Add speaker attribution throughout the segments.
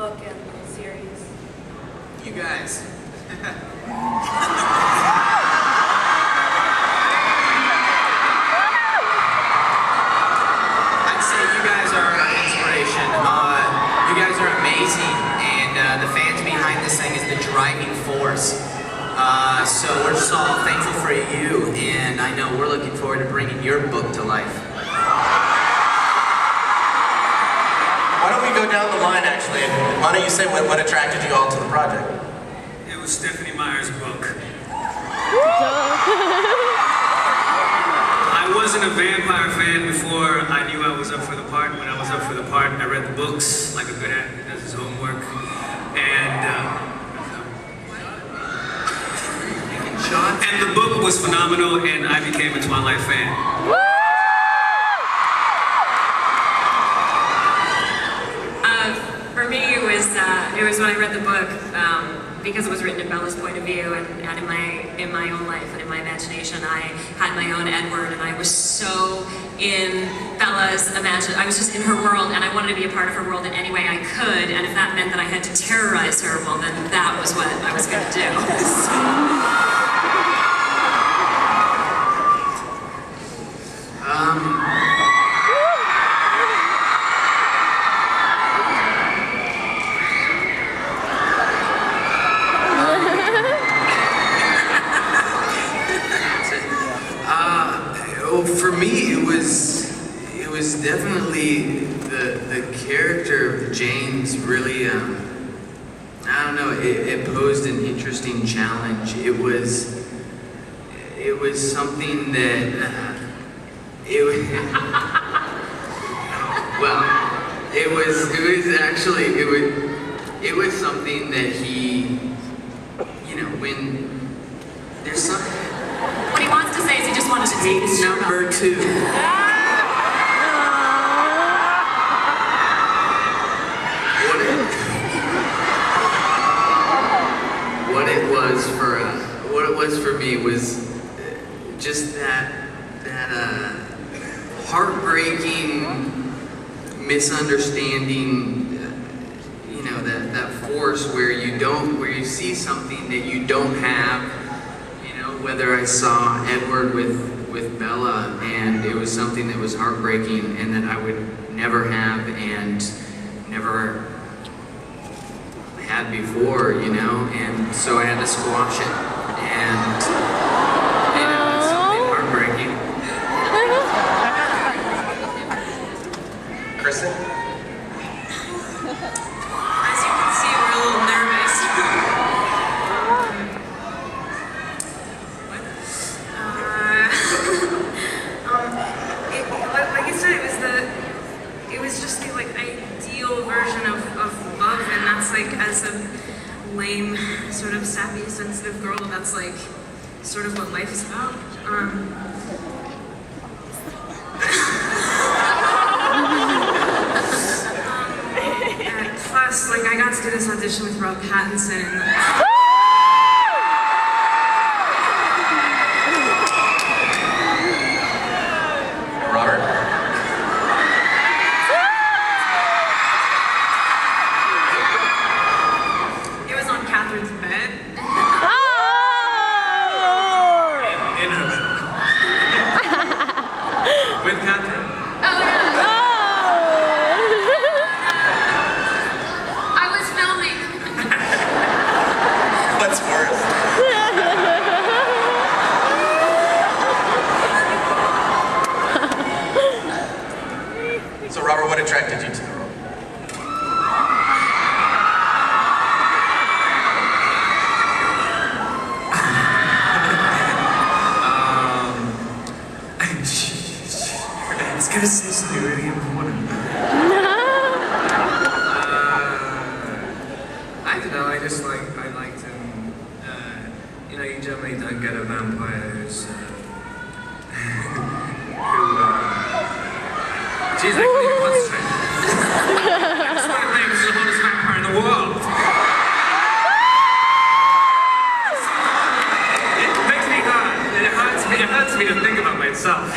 Speaker 1: book and the series?
Speaker 2: You guys. I'd say you guys are an inspiration. You guys are amazing, and the fans behind this thing is the driving force. So we're just all thankful for you, and I know we're looking forward to bringing your book to life.
Speaker 3: Why don't we go down the line, actually? Why don't you say what attracted you all to the project?
Speaker 4: It was Stephanie Meyer's book. I wasn't a vampire fan before I knew I was up for the part. When I was up for the part, I read the books like a good actor does his homework. And the book was phenomenal, and I became a Twilight fan.
Speaker 5: For me, it was when I read the book, because it was written in Bella's point of view, and in my own life and in my imagination, I had my own Edward, and I was so in Bella's imagination. I was just in her world, and I wanted to be a part of her world in any way I could. And if that meant that I had to terrorize her, well, then that was what I was going to do.
Speaker 2: For me, it was definitely the character of James. Really, I don't know. It posed an interesting challenge. It was something that it was something that he, when there's something.
Speaker 5: What he wants to say is he just wanted to take his shirt off.
Speaker 2: Number 2. What it was for me was just that heartbreaking misunderstanding. That force where you see something that you don't have. Whether I saw Edward with Bella, and it was something that was heartbreaking and that I would never have and never had before, and so I had to squash it, and it's something heartbreaking.
Speaker 3: Kristen?
Speaker 5: As you can see, we're a little nervous.
Speaker 6: Like I said, it was just the ideal version of love, and that's as a lame, sort of sappy, sensitive girl, that's sort of what life is about. And plus, I got to do this audition with Rob Pattinson, and
Speaker 3: Robert?
Speaker 6: it was on Catherine's bed.
Speaker 4: In her bed. With Catherine.
Speaker 6: I was filming.
Speaker 3: What's worse? So, Robert, what attracted you to the role?
Speaker 4: It's gonna say something really important. I don't know, I liked him. You generally don't get a vampire who's, geez, I can't even concentrate. I just want to think this is the hottest vampire in the world. It makes me hurt. It hurts me to think about myself.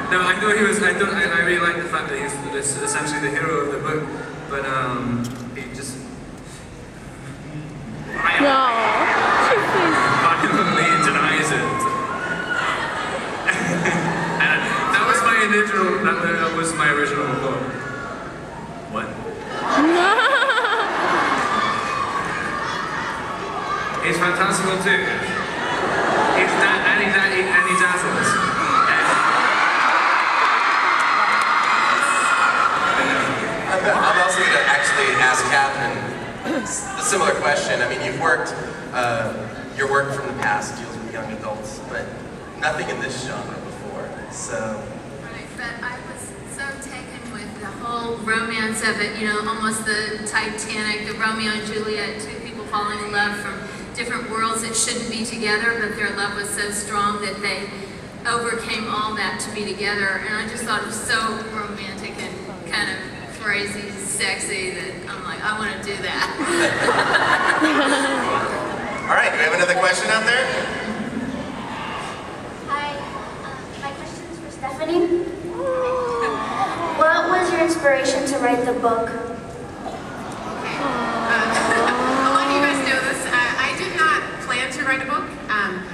Speaker 4: No, I thought he was. I really liked the fact that he's essentially the hero of the book, but he just violently denies it. And that was my original book. What? He's fantastical too. He's dazzles.
Speaker 3: I'm also going to actually ask Catherine a similar question. I mean, your work from the past deals with young adults, but nothing in this genre before. So.
Speaker 1: Right, but I was so taken with the whole romance of it, almost the Titanic, the Romeo and Juliet, two people falling in love from different worlds that shouldn't be together, but their love was so strong that they overcame all that to be together. And I just thought it was so romantic and kind of crazy, sexy that I'm like, I want to do that.
Speaker 3: All right, do we have another question out there?
Speaker 7: Hi, my question is for Stephanie. What was your inspiration to write the book?
Speaker 8: A lot of you guys know this. I did not plan to write a book.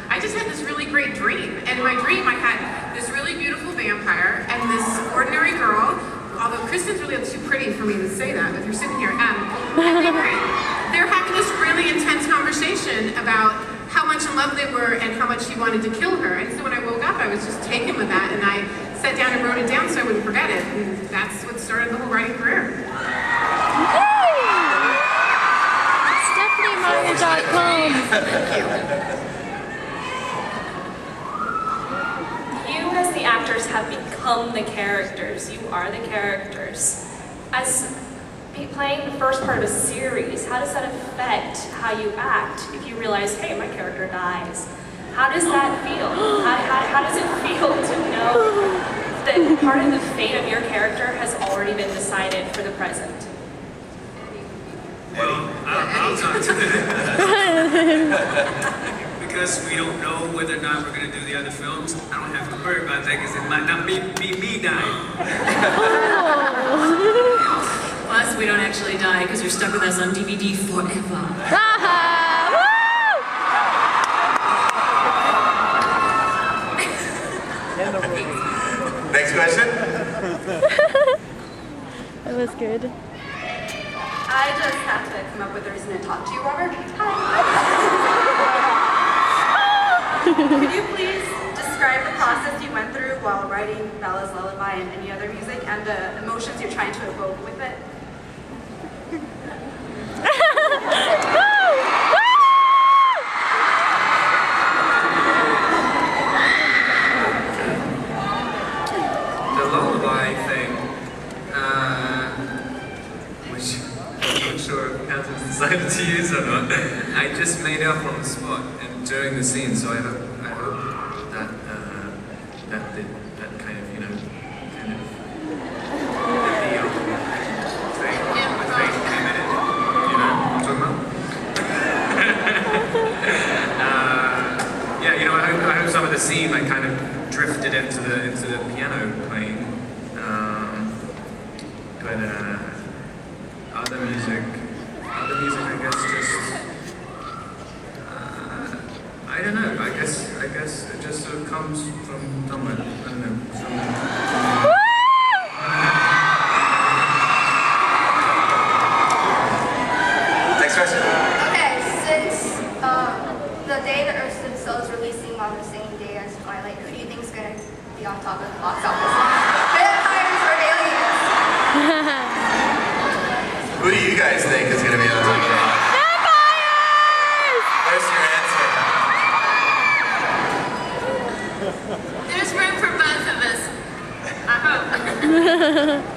Speaker 8: I just had this really great dream. And in my dream, I had this really beautiful vampire and this ordinary girl. Although Kristen's really too pretty for me to say that, if you're sitting here. They're having this really intense conversation about how much in love they were and how much he wanted to kill her. And so when I woke up, I was just taken with that, and I sat down and wrote it down so I wouldn't forget it. And that's what started the whole writing career.
Speaker 9: StephanieMartin.com.
Speaker 10: You as the actors have become the characters. You are the characters. As playing the first part of a series, how does that affect how you act if you realize, hey, my character dies? How does that feel? How does it feel to know that part of the fate of your character has already been decided for the present?
Speaker 4: Well, I'll talk to that. Because we don't know whether or not we're going to do the other films, I don't have to worry about that because it might not be me dying.
Speaker 5: Plus, we don't actually die because you're stuck with us on DVD forever.
Speaker 3: Next question.
Speaker 9: That was good.
Speaker 11: I just have to come up with a reason to talk to you, Robert. Hi. Could you please describe the process you went through while writing Bella's Lullaby and any other music and the emotions you're trying to evoke with it?
Speaker 4: The lullaby thing, which I'm not sure if Catherine's decided to use or not, I just made it up on the spot and during the scene, so I hope that that kind of, the thing came in it, what I'm talking about? Yeah, I hope some of the scene like kind of drifted into the piano playing, but other music, I guess just I don't know. I guess it just sort of comes from somewhere. I don't know.
Speaker 3: Next question.
Speaker 7: Okay, since the day the Earth Stood Still is releasing on the same day as Twilight, who do you think is going to be on top of the box office? Vampires or aliens?
Speaker 3: Who do you guys think is going to be on the top of the box? Where's your answer?
Speaker 1: There's room for both of us. I hope.